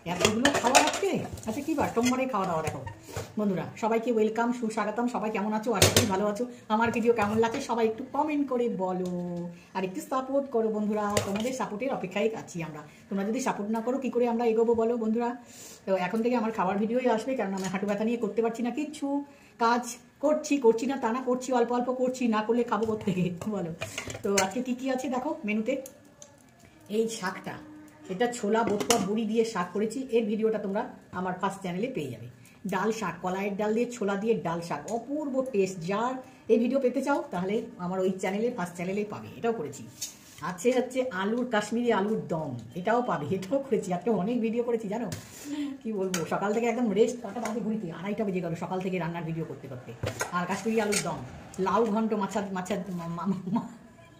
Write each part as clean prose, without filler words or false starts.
এতগুলো খাওয়া আজকে। আচ্ছা কী বার? সোমবারে খাওয়া দাওয়া। দেখো বন্ধুরা, সবাইকে ওয়েলকাম, সুস্বাগতম। সবাই কেমন আছো? আশা করি ভালো আছো। আমার ভিডিও কেমন লাগছে সবাই একটু কমেন্ট করে বলো, আর একটু সাপোর্ট করো বন্ধুরা। তোমাদের সাপোর্টের অপেক্ষায় আছি আমরা। তোমরা যদি সাপোর্ট না করো কী করে আমরা এগোবো বলো বন্ধুরা। তো এখন থেকে আমার খাবার ভিডিওই আসবে, কারণ আমি হাঁটু ব্যথা নিয়ে করতে পারছি না কিচ্ছু কাজ। করছি না তা না, করছি অল্প অল্প করছি, না করলে খাবো কোত্থেকে বলো। তো আজকে কী কী আছে দেখো মেনুতে। এই শাকটা, এটা ছোলা বটুয়া বড়ি দিয়ে শাক করেছি। এর ভিডিওটা তোমরা আমার ফার্স্ট চ্যানেলে পেয়ে যাবে। ডাল শাক, কলাইয়ের ডাল দিয়ে ছোলা দিয়ে ডাল শাক, অপূর্ব টেস্ট। যার এই ভিডিও পেতে চাও তাহলে আমার ওই চ্যানেলে, ফার্স্ট চ্যানেলেই পাবে। এটাও করেছি। হচ্ছে আলুর কাশ্মীরি আলুর দম, এটাও পাবে, এটাও করেছি। আজকে অনেক ভিডিও করেছি জানো, কি বলবো। সকাল থেকে একদম রেস্ট, কটা বাজে ঘুরিতে 2:30টা বেজে গেল সকাল থেকে রান্নার ভিডিও করতে করতে। আর কাশ্মীরি আলুর দম, লাউ ঘন্ট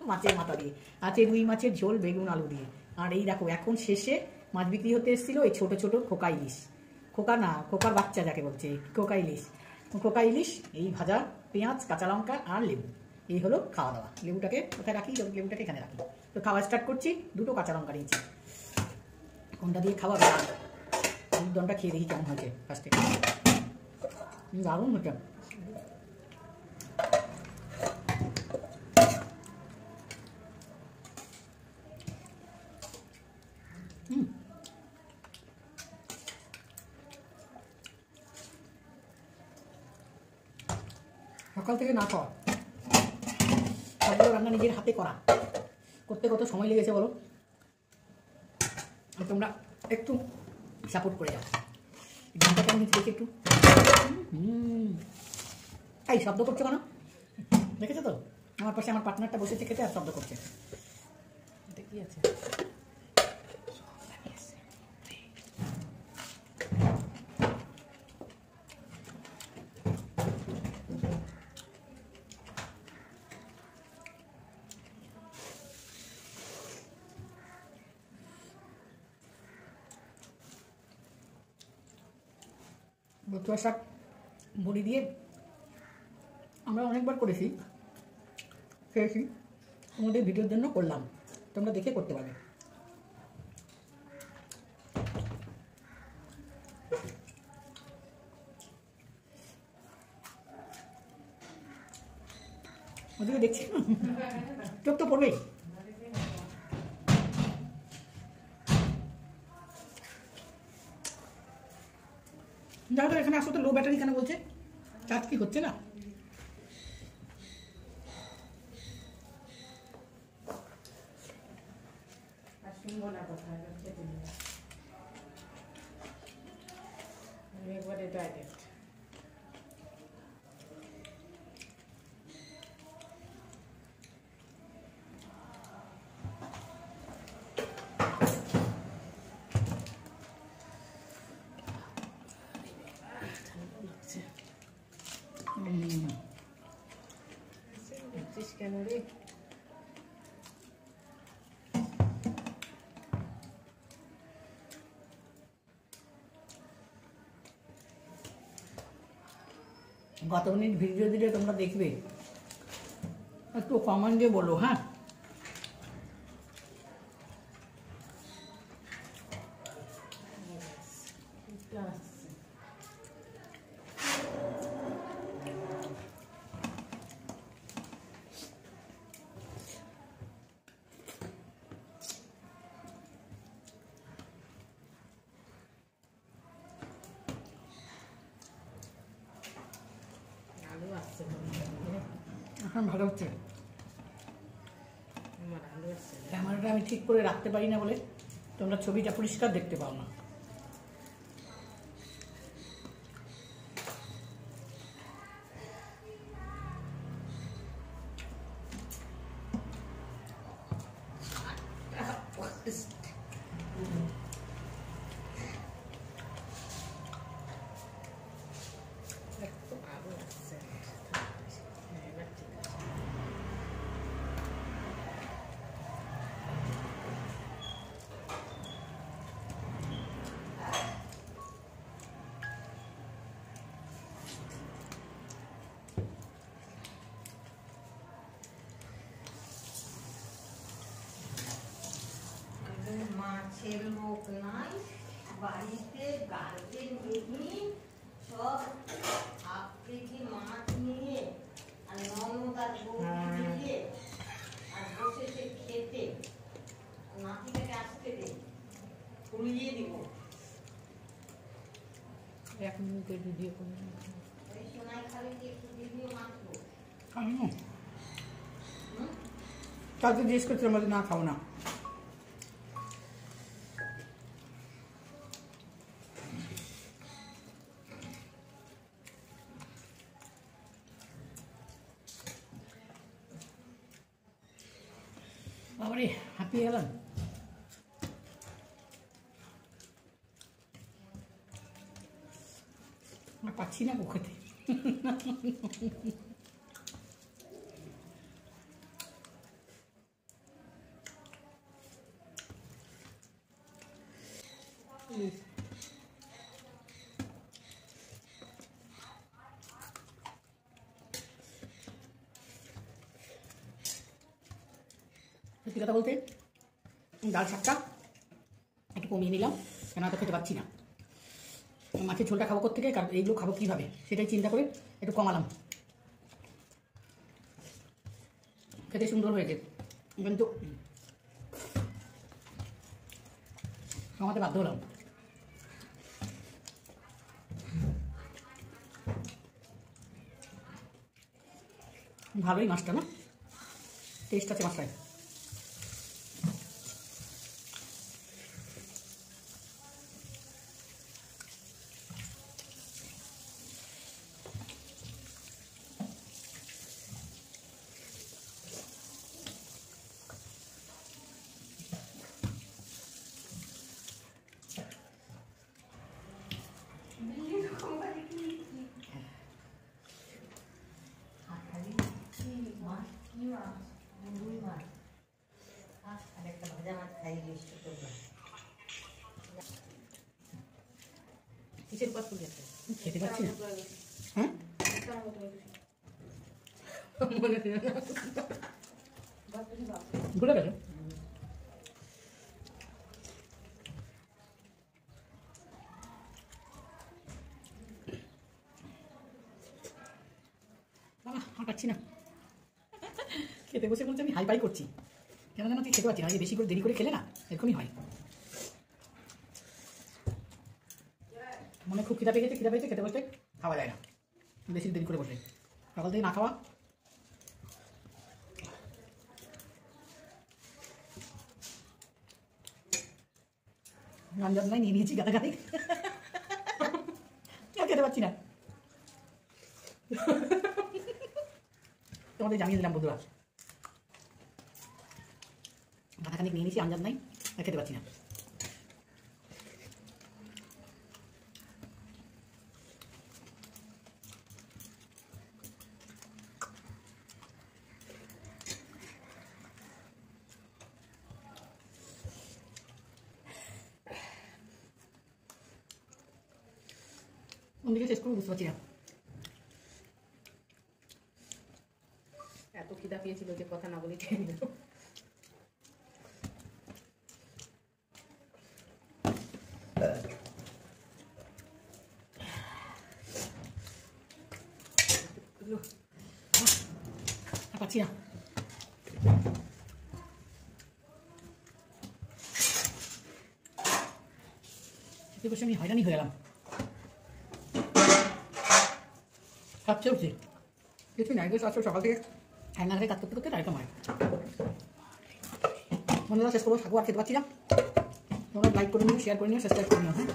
মাছের মাথা দিয়ে আছে, রুই মাছের ঝোল বেগুন আলু দিয়ে। আর এই দেখো এখন শেষে মাছ বিক্রি হতে এসেছিল এই ছোট ছোট খোকা ইলিশ, খোকার বাচ্চা যাকে বলছে খোকা ইলিশ, এই ভাজা, পেঁয়াজ, কাঁচা লঙ্কা আর লেবু। এই হলো খাওয়া দাওয়া। লেবুটাকে কোথায় রাখি? লেবুটাকে এখানে রাখি। তো খাওয়া স্টার্ট করছি। 2টো কাঁচা লঙ্কা নিয়েছি। কোনটা দিয়ে খাওয়া? আলুর দমটা খেয়ে দেখি কেমন হয়েছে ফার্স্টে। দারুণ হচ্ছে। সকাল থেকে না খাওয়া, সবগুলো রান্না নিজের হাতে করা, করতে কত সময় লেগেছে বলো। তোমরা একটু সাপোর্ট করে যাও। গানটা কেমন হচ্ছে দেখি একটু। এই শব্দ করছো কেন? দেখেছো তো আমার পাশে আমার পার্টনারটা বসেছে খেতে আর শব্দ করছে। এটা কি আছে? বটুয়া শাক বড়ি দিয়ে আমরা অনেকবার করেছি, খেয়েছি। তোমাদের ভিডিওর জন্য করলাম, তোমরা দেখে করতে পারবে। ওদিকে দেখছি চোখ তো পড়বেই। যারা এখানে আসো তো লো ব্যাটারি কেন বলছে? চার্জ কি হচ্ছে না? একবারে ডাইরেক্ট কেন রে? কত মিনিট ভিডিও দিলে তোমরা দেখবে একটু কমেন্টে বলো। হ্যাঁ, এখন ভালো হচ্ছে। ক্যামেরাটা আমি ঠিক করে রাখতে পারি না বলে তোমরা ছবিটা পরিষ্কার দেখতে পাও না। মাছের লোক নাই, বাড়িতে গার্জেন বেবি সব হাফ কেজি মাছ নিয়ে আর ননদ আর বৌদি দিয়ে আর বসেছে খেতে নাতিটাকে আসতে দে উড়িয়ে দিব এক মুখে ভিডিও করে ওই সোনাই খালি একটু ভিডিও মাখবো কালকে জিজ্ঞেস করছিলাম বলে না খাও না বাবারে হাঁপিয়ে গেলাম পাচ্ছি না খেতে সত্যি কথা বলতে ডাল শাকটা একটু কমিয়ে নিলাম কেন তো খেতে পাচ্ছি না মাছের ঝোলটা খাবো কোথেকে কারণ এইগুলো খাবো কীভাবে সেটাই চিন্তা করে একটু কমালাম খেতে সুন্দর হয়েছে কিন্তু কমাতে বাধ্য হলাম ভালোই মাছটা না টেস্ট আছে মাছটায় কিসের পাস করে যাচ্ছে খেতে পাচ্ছি না হ্যাঁ ভুলে গেছে পাচ্ছি না খেতে বসে বলছে আমি হাই ফাই করছি কেন যেন তুই খেতে পাচ্ছি না বেশি করে দেরি করে খেলে না এরকমই হয় মনে খুব খিদা পেয়ে গেছে খিদা পেয়েছে খেতে বসতে খাওয়া যায় না বেশি দেরি করে বসে সকাল থেকে না খাওয়া রঞ্জন নাই নিয়ে নিয়েছি গাদা গাদি খেতে পাচ্ছি না তোমাদের জানিয়ে দিলাম বন্ধুরা গাদাখানিক নিয়ে নিয়েছি আঞ্জাদ নাই খেতে পাচ্ছি না কোনদিকে শেষ করবো বুঝতে পারছি না এত খিদা পেয়েছিল যে কথা না বলে খেয়ে নিল পাচ্ছি না বসে আমি হয়রানি হয়ে গেলাম খাচ্ছে উঠছি কিছু নাই বেশ আসলে সকাল থেকে ঠান্ডা ঘরে কাজ করতে করতে এরকম হয় বন্ধুরা শেষ করবো থাকবো আর খেতে পাচ্ছি না তোমরা লাইক করে নিও শেয়ার করে নিও সাবস্ক্রাইব করে নিও হ্যাঁ